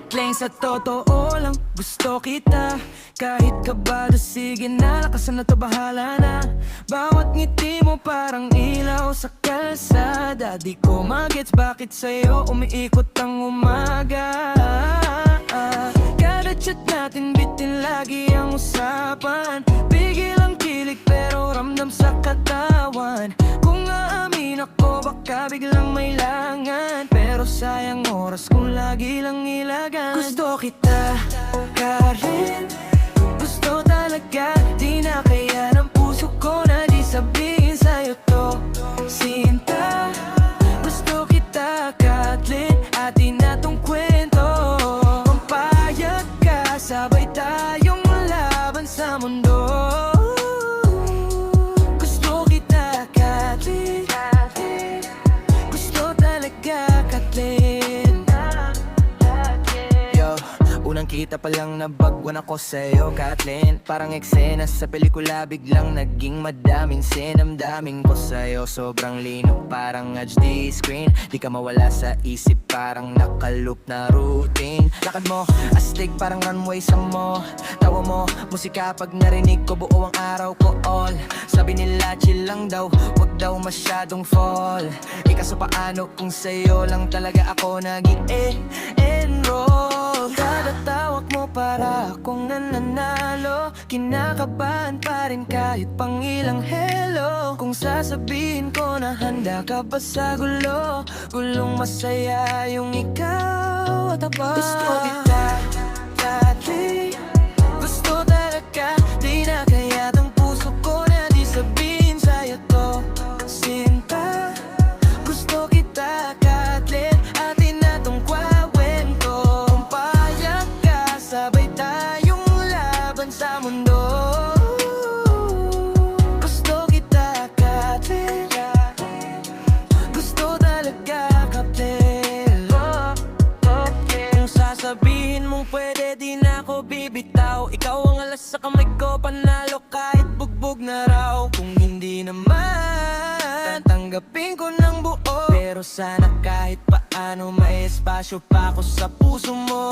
Kathleen, sa totoo lang gusto kita. Kahit kabado, sige na, lakasan na to, bahala na. Bawat ngiti mo parang ilaw sa kalsada. Di ko magets bakit sa'yo umiikot ang umaga. Kada chat natin bitin lagi ang usapan. Bigil ang kilig pero ramdam sa katawan. Kung aamin ako baka biglang may langan. Pero sayang oras kung lagi lang ilagan. Gusto kita, Karen. Gusto talaga, di na kaya ng puso ko na di sabihin sa'yo to, Sinta. Gusto kita, Kathleen, atin na tong kwento. Pampayag ka, sabay tayong laban sa mundo. Gusto kita, Kathleen. Gusto talaga, Kathleen. Yo, unang kita pa lang nabagwan ako sa'yo, Kathleen. Parang eksena sa pelikula, biglang naging madaming sinamdamin ko sa'yo. Sobrang lino, parang HD screen. Di ka mawala sa isip, parang nakaloop na routine. Lakad mo, astig parang runway sa mo. Tawa mo, musika pag narinig ko, buo ang araw ko all. Sabi nila chill lang daw, wag daw masyadong fall. Ikaso paano kung sa'yo lang talaga ako nag-i-enroll. Kada tawag mo para akong nananalo. Kinakabahan pa rin kahit pang ilang hello. Kung sasabihin ko na handa ka pa sa gulo, gulong masaya yung ikaw at aba. Gusto kita, Kathleen. Gusto talaga, di na kaya ng puso ko na di sabihin sa'yo to, Sinta. Gusto kita, Kathleen, atin na tong kwento. Pumpayag ka, sabay tayong laban sa mundo. Gusto kita, Kathleen. Gusto talaga, Kathleen. Kung sasabihin mong pwede, di na ako bibitaw. Ikaw ang alas sa kamay ko, panalo kahit bugbog na raw. Kung hindi naman, tatanggapin ko ng buo. Pero sana kahit paano may espasyo pa ako sa puso mo.